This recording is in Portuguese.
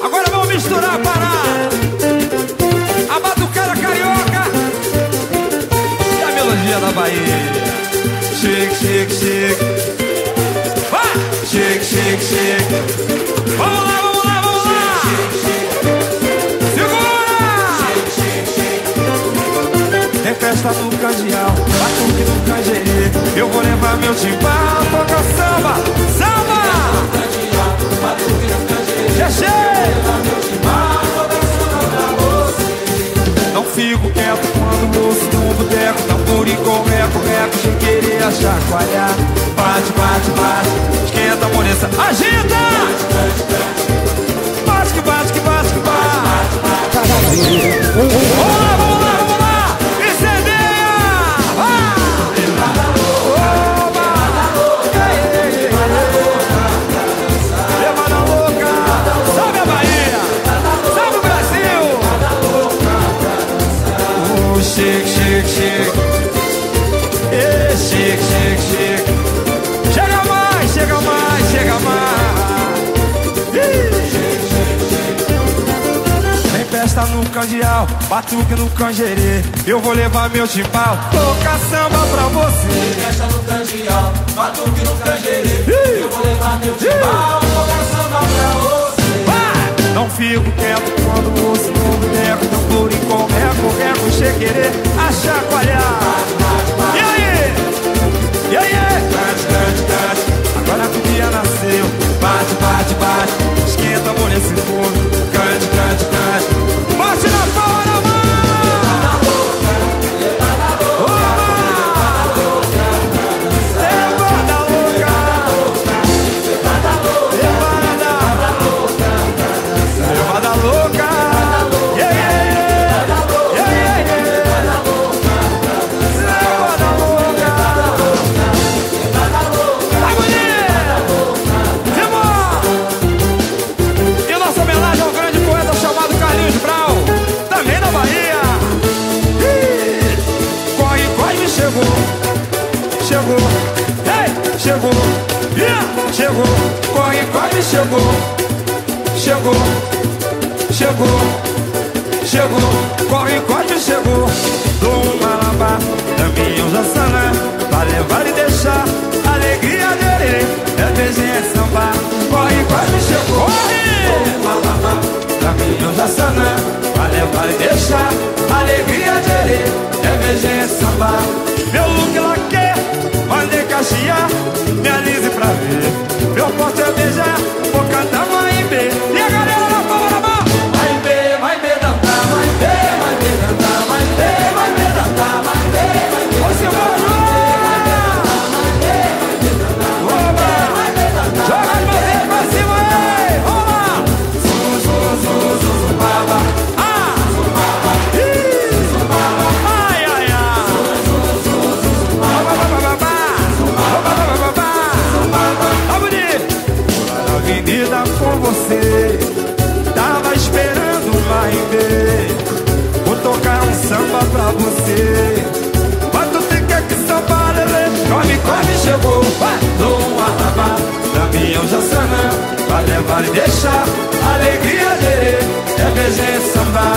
Agora vamos misturar para a batucada carioca e a melodia da Bahia. Chique, chique, chique. Vai! Chique, chique, chique. Vamos lá, vamos lá, vamos lá! Segura! Tem festa no Candial, batuque no Canjerê. Eu vou levar meu timbal, toca samba, samba! Não fico quieto quando ouço no boteco tambor e correco, reco, sem querer chacoalhar. Bate, bate, bate, esquenta a moleza, agita! Bate que bate, que bate, que bate. Vamos lá, vamos lá, vamos lá! Incendeia! Vai! Levada louca! Salve a Bahia! Salve o Brasil! Chique, chique, chique. Chique, chique, chique. Chega mais, chega mais, chega mais. Tem festa no Candial, batuque no Canjerê. Eu vou levar meu timbal, tocar samba pra você. Tem festa no Candial, batuque no Canjerê. Eu vou levar meu timbal, tocar samba pra você. Não fico quieto quando ouço no boneco tambor e correco, reco, chequerê, a chacoalhar. E aí? E aí? Cante, cante, cante. Agora que o dia nasceu. Bate, bate, bate. Esquenta a mulher esse fogo. Cante, cante, cante. Bate na palma da mão. Levada louca. Levada louca. Yeah, yeah, yeah. Yeah, yeah, yeah. Levada louca. Vai, mulher. E nossa homenagem ao grande poeta chamado Carlinhos Brau, também da Bahia. Corre, corre, me chegou. Chegou. Ei, chegou. Chegou. Corre, corre, me chegou. Chegou. Chegou. Chegou. Corre, corre, me chegou. Dou um malabar da minha Jaçanã, pra levar e deixar alegria dele. É beijinho, é samba. Corre, corre, me chegou. Corre! Dou um malabar da minha Jaçanã, pra levar e deixar alegria dele. É beijinho, é samba. Meu look laque, mandei cachear, me alise pra ver. Meu posto é beijar, vou cantar vai B. E a galera na palma da mão. Vai B, dançar, vai B, dançar, vai B, dançar, vai B, Você vai joga as mãozinhas pra cima aí. Vamos lá. baba. Ai, ai, ai. Tá bonito. Na avenida com você, tava esperando uma RB. Vou tocar um samba pra você. Mas tu tem que sambar, lelê. Come, come, chegou. Dou uma tapa Da minha Jaçanã, pra levar e deixar alegria dele. É BG samba.